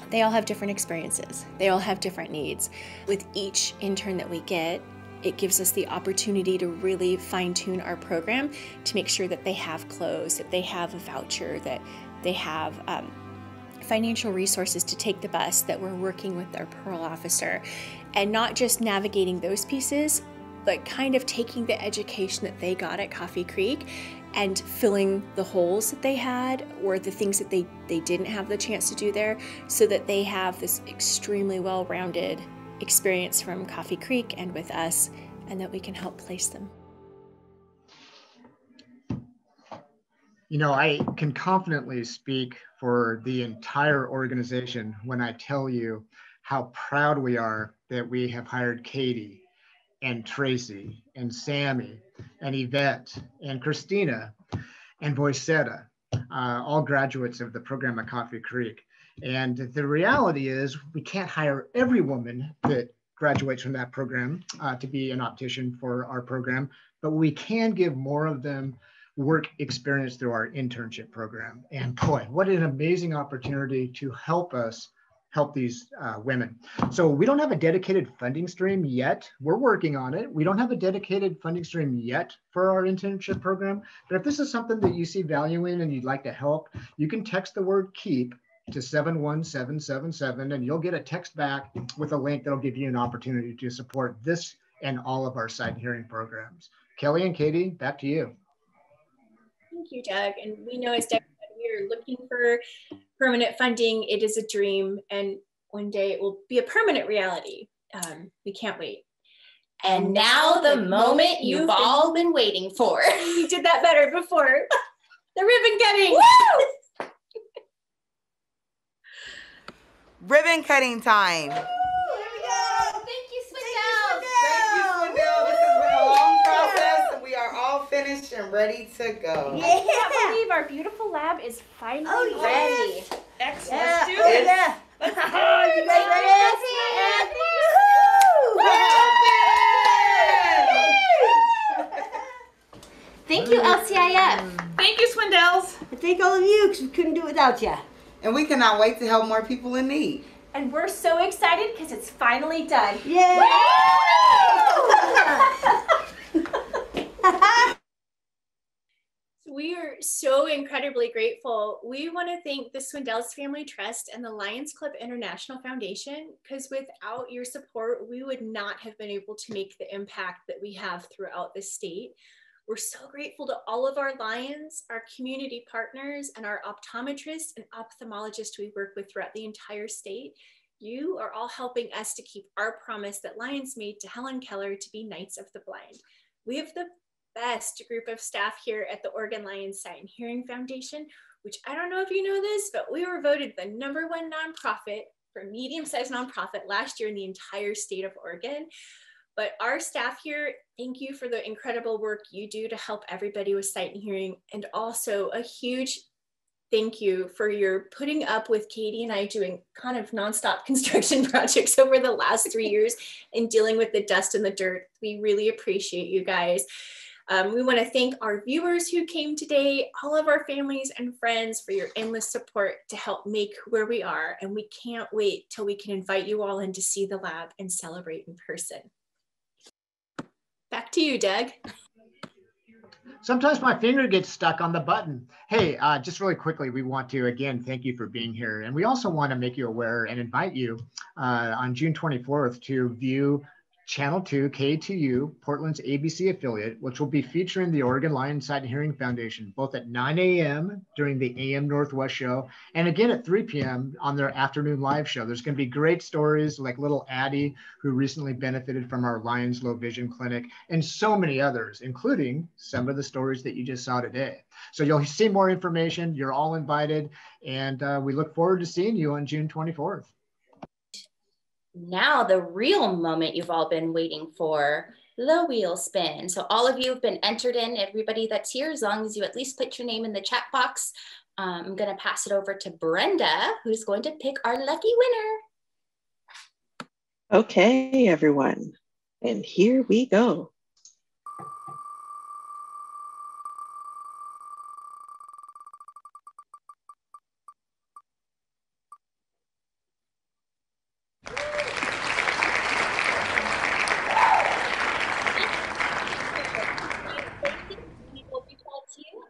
[SPEAKER 4] they all have different experiences. They all have different needs. With each intern that we get, it gives us the opportunity to really fine-tune our program to make sure that they have clothes, that they have a voucher, that they have financial resources to take the bus, that we're working with their parole officer, and not just navigating those pieces, but kind of taking the education that they got at Coffee Creek and filling the holes that they had, or the things that they didn't have the chance to do there, so that they have this extremely well-rounded experience from Coffee Creek and with us, and that we can help place them.
[SPEAKER 1] You know, I can confidently speak for the entire organization when I tell you how proud we are that we have hired Katie and Tracy and Sammy and Yvette and Christina and YVETTE, all graduates of the program at Coffee Creek. And the reality is we can't hire every woman that graduates from that program to be an optician for our program, but we can give more of them work experience through our internship program. And boy, what an amazing opportunity to help us help these women. So we don't have a dedicated funding stream yet. We're working on it. We don't have a dedicated funding stream yet for our internship program. But if this is something that you see value in and you'd like to help, you can text the word KEEP to 71777 and you'll get a text back with a link that'll give you an opportunity to support this and all of our sight and hearing programs. Kelly and Katie, back to you.
[SPEAKER 2] Thank you, Doug. And we know, as Doug said, we are looking for permanent funding. It is a dream, and one day it will be a permanent reality. We can't wait.
[SPEAKER 3] And now the moment you've all been waiting for.
[SPEAKER 2] You did that better before. The ribbon cutting.
[SPEAKER 3] Woo!
[SPEAKER 6] Ribbon cutting time.
[SPEAKER 3] Here we go. Thank you, Swindell.
[SPEAKER 6] Thank you, Swindell. This has been a long process, and we are all finished and ready to go.
[SPEAKER 11] Yeah. I can't believe our beautiful lab is finally ready.
[SPEAKER 12] Excellent.
[SPEAKER 11] Let's do
[SPEAKER 6] it.
[SPEAKER 11] Yeah.
[SPEAKER 12] Let's
[SPEAKER 11] go. You guys ready?
[SPEAKER 3] Thank you, LCIF.
[SPEAKER 12] Thank you, Swindells.
[SPEAKER 9] I thank all of you because we couldn't do it without you.
[SPEAKER 6] And we cannot wait to help more people in need.
[SPEAKER 11] And we're so excited because it's finally done.
[SPEAKER 9] Yay!
[SPEAKER 2] We are so incredibly grateful. We want to thank the Swindells Family Trust and the Lions Club International Foundation, because without your support, we would not have been able to make the impact that we have throughout the state. We're so grateful to all of our Lions, our community partners, and our optometrists and ophthalmologists we work with throughout the entire state. You are all helping us to keep our promise that Lions made to Helen Keller to be Knights of the Blind. We have the best group of staff here at the Oregon Lions Sight and Hearing Foundation, which I don't know if you know this, but we were voted the #1 nonprofit for medium-sized nonprofit last year in the entire state of Oregon. But our staff here, thank you for the incredible work you do to help everybody with sight and hearing. And also a huge thank you for your putting up with Katie and I doing kind of nonstop construction projects over the last 3 years and dealing with the dust and the dirt. We really appreciate you guys. We want to thank our viewers who came today, all of our families and friends for your endless support to help make where we are. And we can't wait till we can invite you all in to see the lab and celebrate in person. Back to you, Doug.
[SPEAKER 1] Sometimes my finger gets stuck on the button. Hey, just really quickly, we want to, again, thank you for being here. And we also want to make you aware and invite you on June 24th to view Channel 2 K2U, Portland's ABC affiliate, which will be featuring the Oregon Lions Sight and Hearing Foundation, both at 9 a.m. during the AM Northwest show, and again at 3 p.m. on their afternoon live show. There's going to be great stories like little Addie, who recently benefited from our Lions Low Vision Clinic, and so many others, including some of the stories that you just saw today. So you'll see more information. You're all invited, and we look forward to seeing you on June 24th.
[SPEAKER 3] Now the real moment you've all been waiting for, the wheel spin. So all of you have been entered in, everybody that's here, as long as you at least put your name in the chat box. I'm gonna pass it over to Brenda, who's going to pick our lucky winner.
[SPEAKER 21] Okay, everyone, and here we go.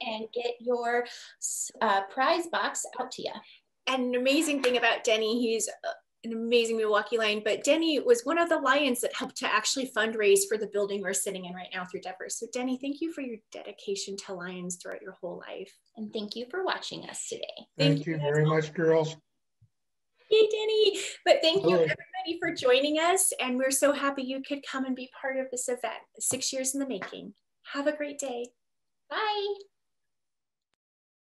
[SPEAKER 3] And get your prize box out to you.
[SPEAKER 2] And an amazing thing about Denny, he's an amazing Milwaukee Lion, but Denny was one of the Lions that helped to actually fundraise for the building we're sitting in right now through Devers. So Denny, thank you for your dedication to Lions throughout your whole life.
[SPEAKER 3] And thank you for watching us today.
[SPEAKER 22] Thank you very much, girls.
[SPEAKER 2] Yay, Denny. But thank you, everybody everybody for joining us, and we're so happy you could come and be part of this event. 6 years in the making. Have a great day.
[SPEAKER 3] Bye.